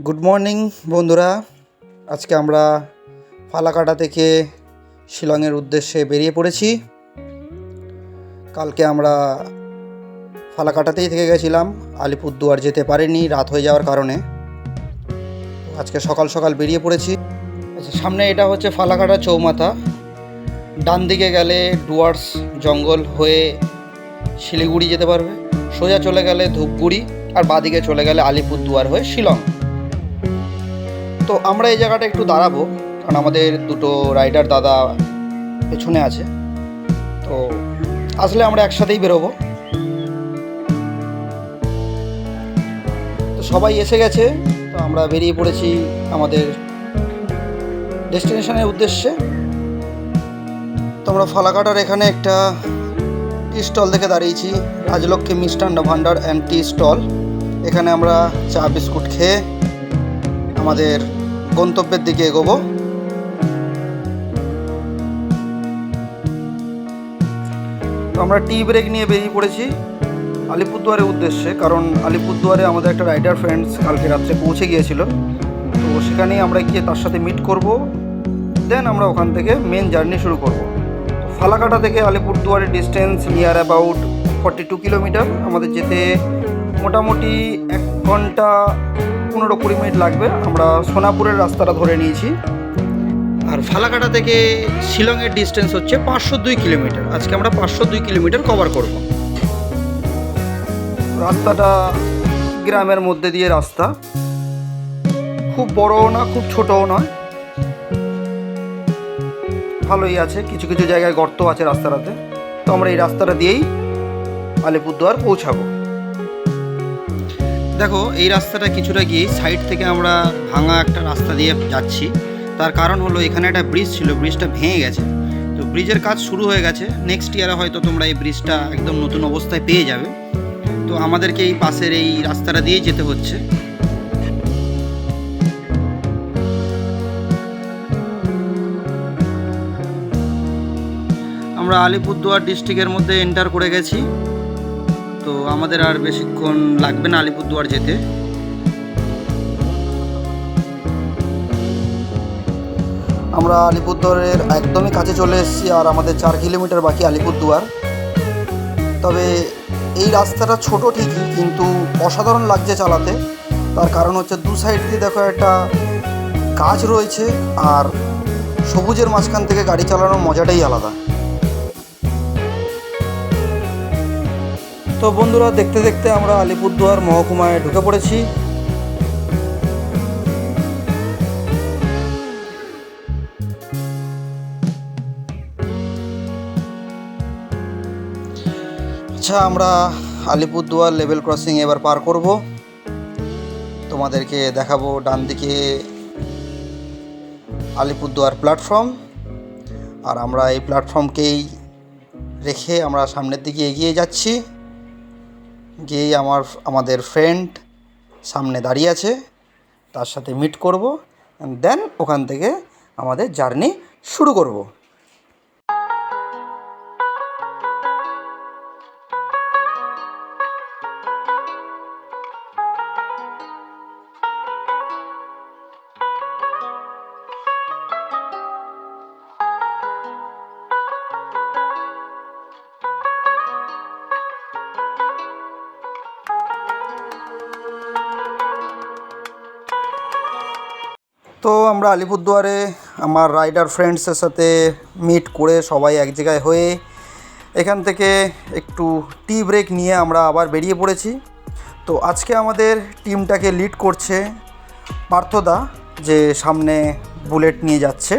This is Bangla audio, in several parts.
গুড মর্নিং বন্ধুরা। আজকে আমরা ফালাকাটা থেকে শিলংয়ের উদ্দেশ্যে বেরিয়ে পড়েছি। কালকে আমরা ফালাকাটাতেই থেকে গেছিলাম, আলিপুরদুয়ার যেতে পারিনি রাত হয়ে যাওয়ার কারণে। আজকে সকাল সকাল বেরিয়ে পড়েছি। আচ্ছা, সামনে এটা হচ্ছে ফালাকাটা চৌমাথা। ডান দিকে গেলে ডুয়ার্স জঙ্গল হয়ে শিলিগুড়ি যেতে পারবে, সোজা চলে গেলে ধূপগুড়ি, আর বাঁদিকে চলে গেলে আলিপুরদুয়ার হয়ে শিলং। তো আমরা এই জায়গাটা একটু দাঁড়াবো, কারণ আমাদের দুটো রাইডার দাদা পেছনে আছে। তো আসলে আমরা একসাথেই বেরোবো। তো সবাই এসে গেছে, তো আমরা বেরিয়ে পড়েছি আমাদের ডেস্টিনেশনের উদ্দেশ্যে। তো আমরা ফালাকাটার এখানে একটা টি স্টল দেখে দাঁড়িয়েছি, Rajlakshmi Mishtanna Bhandar and tea stall. এখানে আমরা চা বিস্কুট খেয়ে আমাদের গন্তব্যের দিকে এগোবো। তো আমরা টি ব্রেক নিয়ে বেরিয়ে পড়েছি আলিপুরদুয়ারের উদ্দেশ্যে, কারণ আলিপুরদুয়ারে আমাদের একটা রাইডার ফ্রেন্ডস কালকে রাত্রে পৌঁছে গিয়েছিল। তো সেখানেই আমরা গিয়ে তার সাথে মিট করব, দেন আমরা ওখান থেকে মেন জার্নি শুরু করব। ফালাকাটা থেকে আলিপুরদুয়ারের ডিস্টেন্স নিয়ার অ্যাবাউট 42 কিলোমিটার। আমাদের যেতে মোটামুটি 1 ঘন্টা 15-20 মিনিট লাগবে। আমরা সোনাপুরের রাস্তাটা ধরে নিয়েছি। আর ফালাকাটা থেকে শিলংয়ের ডিস্টেন্স হচ্ছে 502 কিলোমিটার। আজকে আমরা 502 কিলোমিটার কভার করব। রাস্তাটা গ্রামের মধ্যে দিয়ে রাস্তা, খুব বড়ও না খুব ছোটও নয়, ভালোই আছে। কিছু কিছু জায়গায় গর্ত আছে রাস্তাটাতে। তো আমরা এই রাস্তাটা দিয়েই আলিপুরদুয়ার পৌঁছাবো। দেখো, এই রাস্তাটা কিছুটা গিয়ে সাইড থেকে আমরা ভাঙা একটা রাস্তা দিয়ে যাচ্ছি। তার কারণ হলো এখানে একটা ব্রিজ ছিল, ব্রিজটা ভেঙে গেছে। তো ব্রিজের কাজ শুরু হয়ে গেছে, নেক্সট ইয়ারে হয়তো তোমরা এই ব্রিজটা একদম নতুন অবস্থায় পেয়ে যাবে। তো আমাদেরকে এই পাশের এই রাস্তাটা দিয়েই যেতে হচ্ছে। আমরা আলিপুরদুয়ার ডিস্ট্রিক্টের মধ্যে এন্টার করে গেছি। তো আমাদের আর বেশিক্ষণ লাগবে না আলিপুরদুয়ার যেতে। আমরা আলিপুরদুয়ারের একদমই কাছে চলে এসেছি, আর আমাদের 4 কিলোমিটার বাকি আলিপুরদুয়ার। তবে এই রাস্তাটা ছোট ঠিকই, কিন্তু অসাধারণ লাগছে চালাতে। তার কারণ হচ্ছে দু সাইড দিয়ে দেখো একটা গাছ রয়েছে, আর সবুজের মাঝখান থেকে গাড়ি চালানোর মজাটাই আলাদা। তো বন্ধুরা, দেখতে দেখতে আমরা আলিপুরদুয়ার মহকুমায় ঢুকে পড়েছি। আচ্ছা, আমরা আলিপুরদুয়ার লেভেল ক্রসিং এবার পার করব। তোমাদেরকে দেখাবো ডান দিকে আলিপুরদুয়ার প্ল্যাটফর্ম, আর আমরা এই প্ল্যাটফর্মকেই রেখে আমরা সামনের দিকে এগিয়ে যাচ্ছি। গিয়েই আমাদের ফ্রেন্ড সামনে দাঁড়িয়ে আছে, তার সাথে মিট করব, দেন ওখান থেকে আমাদের জার্নি শুরু করব। তো আমরা আলিপুরদুয়ারে আমার রাইডার ফ্রেন্ডসের সাথে মিট করে সবাই এক জায়গায় হয়ে এখান থেকে একটু টি ব্রেক নিয়ে আমরা আবার বেরিয়ে পড়েছি। তো আজকে আমাদের টিমটাকে লিড করছে পার্থদা, যে সামনে বুলেট নিয়ে যাচ্ছে।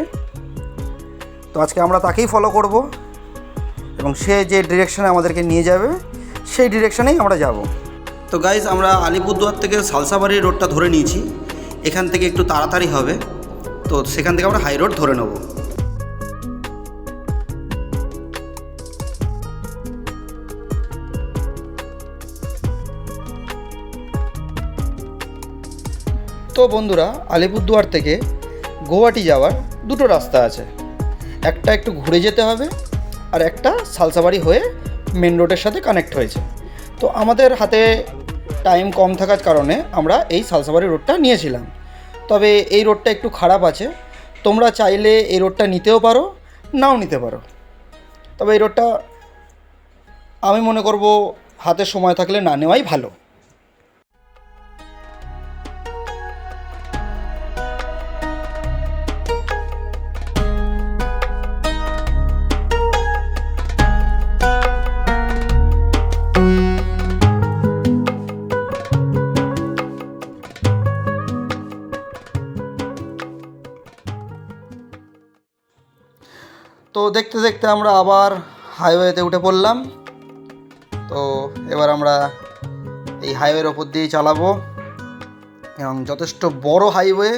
তো আজকে আমরা তাকেই ফলো করব, এবং সে যে ডিরেকশানে আমাদেরকে নিয়ে যাবে সেই ডিরেকশানেই আমরা যাব। তো গাইজ, আমরা আলিপুরদুয়ার থেকে সালসাবাড়ি রোডটা ধরে নিয়েছি। এখান থেকে একটু তাড়াতাড়ি হবে, তো সেখান থেকে আমরা হাই রোড ধরে নেব। তো বন্ধুরা, আলিপুরদুয়ার থেকে গৌহাটি যাওয়ার দুটো রাস্তা আছে। একটা একটু ঘুরে যেতে হবে, আর একটা সালসাবাড়ি হয়ে মেন রোডের সাথে কানেক্ট হয়েছে। তো আমাদের হাতে টাইম কম থাকার কারণে আমরা এই সালসাবাড়ি রোডটা নিয়েছিলাম। তবে এই রোডটা একটু খারাপ আছে, তোমরা চাইলে এই রোডটা নিতেও পারো, নাও নিতে পারো। তবে এই রোডটা আমি মনে করব হাতে সময় থাকলে না নেওয়াই ভালো। তো দেখতে দেখতে আমরা আবার হাইওয়েতে উঠে পড়লাম। তো এবার আমরা এই হাইওয়ের ওপর দিয়েই চালাবো, এবং যথেষ্ট বড় হাইওয়ে।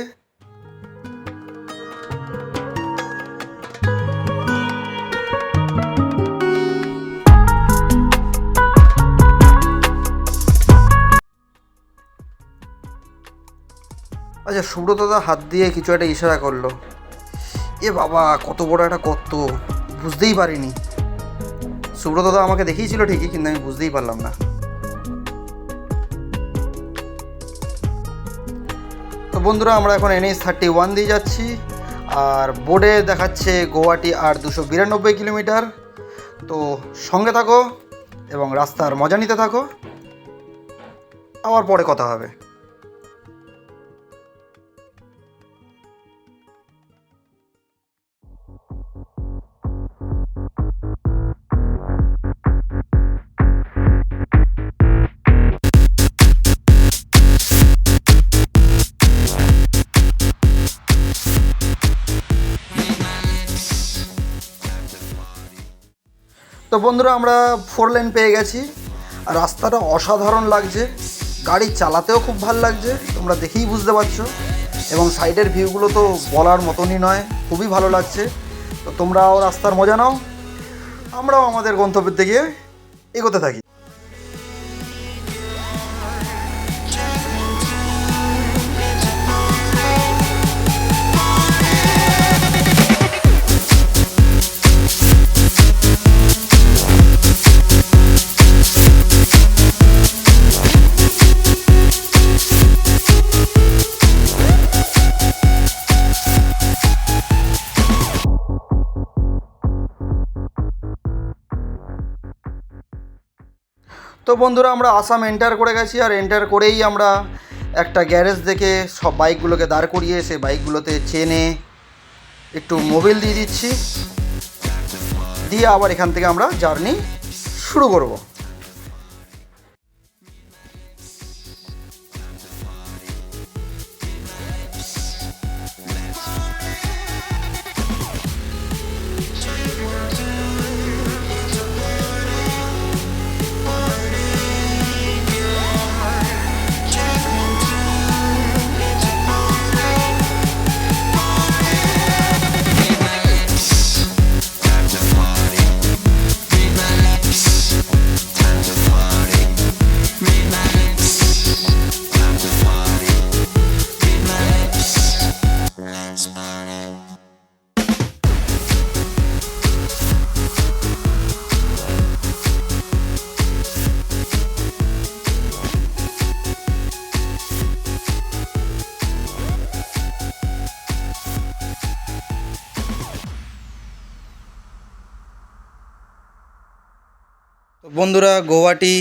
আচ্ছা, সুব্রতদা হাত দিয়ে কিছু একটা ইশারা করলো। এ বাবা, কত বড় একটা গর্ত, বুঝতেই পারিনি। সুব্রতদা আমাকে দেখিয়েছিল ঠিকই, কিন্তু আমি বুঝতেই পারলাম না। তো বন্ধুরা, আমরা এখন NH-31 দিয়ে যাচ্ছি, আর বোর্ডে দেখাচ্ছে গৌহাটি আর 292 কিলোমিটার। তো সঙ্গে থাকো এবং রাস্তার মজা নিতে থাকো, আবার পরে কথা হবে। তো বন্ধুরা, আমরা 4 লেন পেয়ে গেছি, আর রাস্তাটা অসাধারণ লাগছে, গাড়ি চালাতেও খুব ভালো লাগছে, তোমরা দেখেই বুঝতে পারছো। এবং সাইডের ভিউগুলো তো বলার মতনই নয়, খুবই ভালো লাগছে। তো তোমরাও রাস্তার মজা নাও, আমরাও আমাদের গন্তব্যের দিকে এগোতে থাকি। তো বন্ধুরা, আমরা আসাম এন্টার করে গেছি, আর এন্টার করেই আমরা একটা গ্যারেজ দেখে সব বাইকগুলোকে দাঁড় করিয়ে সে বাইকগুলোতে চেনে একটু মোবিল দিয়ে দিচ্ছি, দিয়ে আবার এখান থেকে আমরা জার্নি শুরু করব। তো বন্ধুরা, গৌহাটি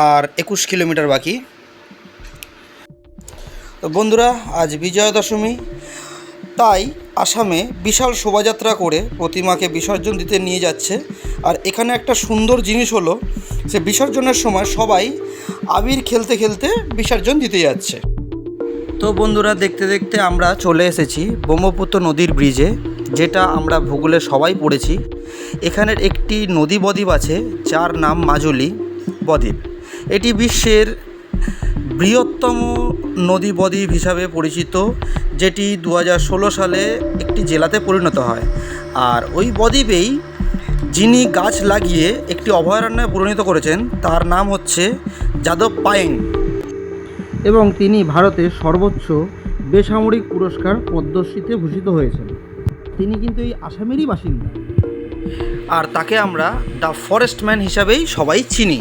আর 21 কিলোমিটার বাকি। তো বন্ধুরা, আজ বিজয়া দশমী, তাই আসামে বিশাল শোভাযাত্রা করে প্রতিমাকে বিসর্জন দিতে নিয়ে যাচ্ছে। আর এখানে একটা সুন্দর জিনিস হলো, সে বিসর্জনের সময় সবাই আবির খেলতে খেলতে বিসর্জন দিতে যাচ্ছে। তো বন্ধুরা, দেখতে দেখতে আমরা চলে এসেছি ব্রহ্মপুত্র নদীর ব্রিজে, যেটা আমরা ভূগোলে সবাই পড়েছি। এখানের একটি নদী বদ্বীপ আছে যার নাম মাজুলি বদ্বীপ। এটি বিশ্বের বৃহত্তম নদী বদ্বীপ হিসাবে পরিচিত, যেটি 2016 সালে একটি জেলাতে পরিণত হয়। আর ওই বদ্বীপেই যিনি গাছ লাগিয়ে একটি অভয়ারণ্যে পরিণত করেছেন, তার নাম হচ্ছে যাদব পায়েং, এবং তিনি ভারতের সর্বোচ্চ বেসামরিক পুরস্কার পদ্মশ্রীতে ভূষিত হয়েছেন। তিনি কিন্তু এই আসামেরই বাসিন্দা, আর তাকে আমরা দ্য ফরেস্ট ম্যান হিসাবেই সবাই চিনি।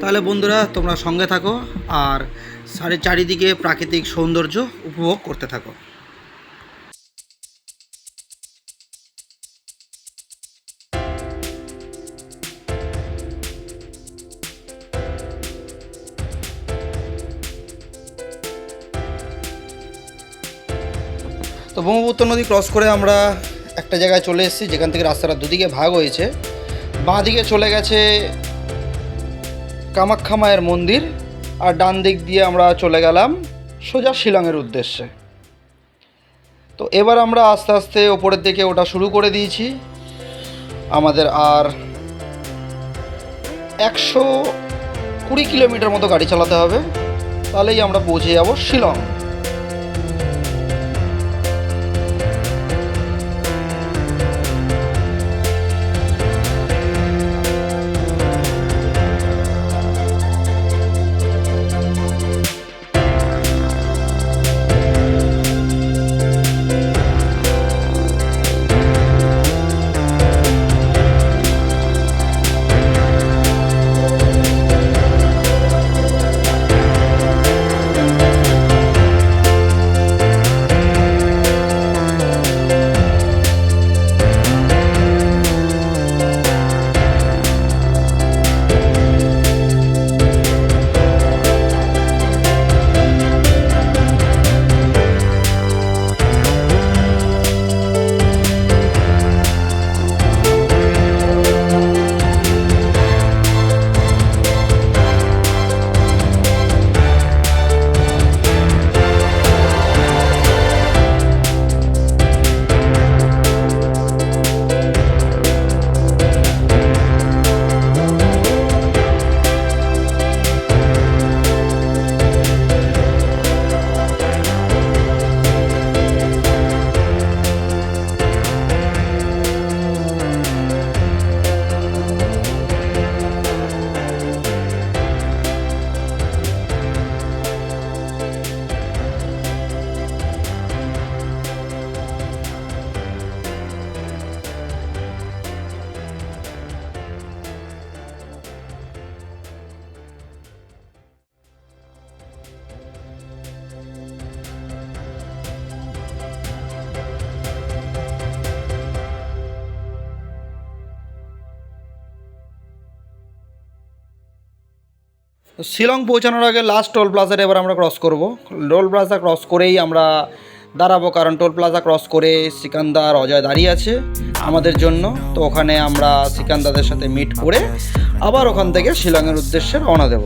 তাহলে বন্ধুরা তোমরা সঙ্গে থাকো আর চারিদিকে প্রাকৃতিক সৌন্দর্য উপভোগ করতে থাকো। তো ব্রহ্মপুত্র নদী ক্রস করে আমরা একটা জায়গায় চলে এসেছি যেখান থেকে রাস্তাটা দুদিকে ভাগ হয়েছে। বাঁ দিকে চলে গেছে কামাখ্যা মায়ের মন্দির আর ডান দিক দিয়ে আমরা চলে গেলাম সোজা শিলংয়ের উদ্দেশ্যে। তো এবার আমরা আস্তে আস্তে ওপরের দিকে ওটা শুরু করে দিয়েছি। আমাদের আর 120 কিলোমিটার মতো গাড়ি চালাতে হবে, তাহলেই আমরা পৌঁছে যাব শিলং। শিলং পৌঁছানোর আগে লাস্ট টোল প্লাজাটা এবার আমরা ক্রস করব। টোল প্লাজা ক্রস করেই আমরা দাঁড়াবো, কারণ টোল প্লাজা ক্রস করে সিকান্দার অজয় দাঁড়িয়ে আছে আমাদের জন্য। তো ওখানে আমরা সিকান্দাদের সাথে মিট করে আবার ওখান থেকে শিলংয়ের উদ্দেশ্যে রওনা দেব।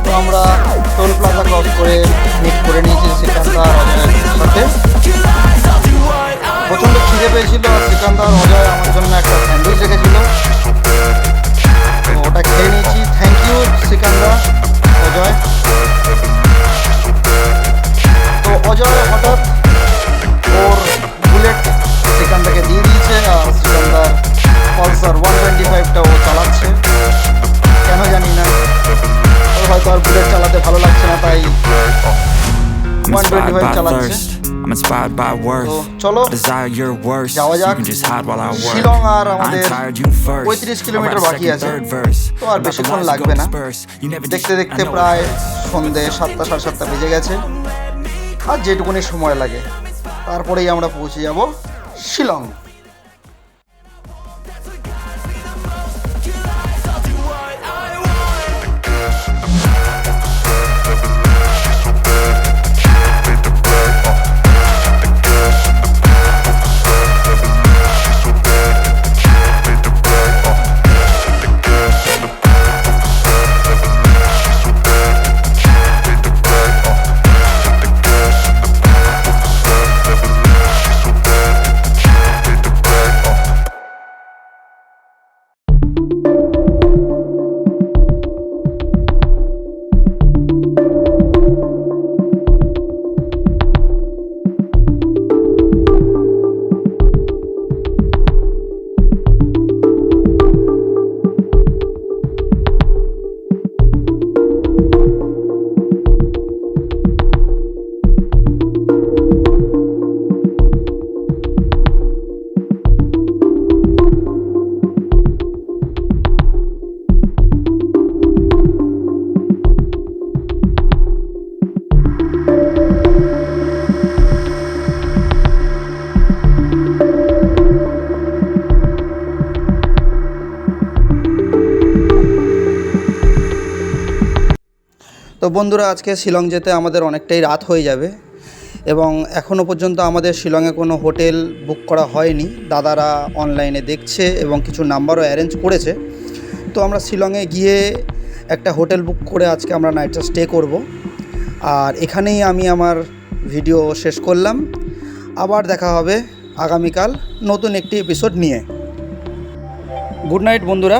তো আমরা টোল প্লাজা ক্রস করে মিট করে নিয়েছি সিকান্দার অজয়ের সাথে। প্রচণ্ড খিদে পেয়েছিল আর সিকান্দার অজয় আমার জন্য একটা স্যান্ডউইচ রেখেছিল, তো ওটা খেয়ে নিয়েছি। Thank you Sikandar, Ajay. তো অজয় হঠাৎ ওর বুলেট সিকান্দারকে দিয়ে দিয়েছে আর সিকান্দার পালসার 125টা ও চালাচ্ছে। কেন জানি না, ওর হয়তো আর বুলেট চালাতে ভালো লাগছে না, তাই 125 চালাচ্ছে। I'm inspired by worth. চলো যাওয়া যাক। শিলং আর আমাদের 35 কিলোমিটার বাকি আছে, তো আর বেশিক্ষণ লাগবে না। দেখতে দেখতে প্রায় সন্ধে 7টা 7:30 বেজে গেছে, আর যেটুকুনি সময় লাগে তারপরেই আমরা পৌঁছে যাব শিলং। তো বন্ধুরা, আজকে শিলং যেতে আমাদের অনেকটাই রাত হয়ে যাবে এবং এখনও পর্যন্ত আমাদের শিলংয়ে কোনো হোটেল বুক করা হয়নি। দাদারা অনলাইনে দেখছে এবং কিছু নাম্বারও অ্যারেঞ্জ করেছে। তো আমরা শিলংয়ে গিয়ে একটা হোটেল বুক করে আজকে আমরা নাইটটা স্টে করব। আর এখানেই আমি আমার ভিডিও শেষ করলাম। আবার দেখা হবে আগামীকাল নতুন একটি এপিসোড নিয়ে। গুড নাইট বন্ধুরা।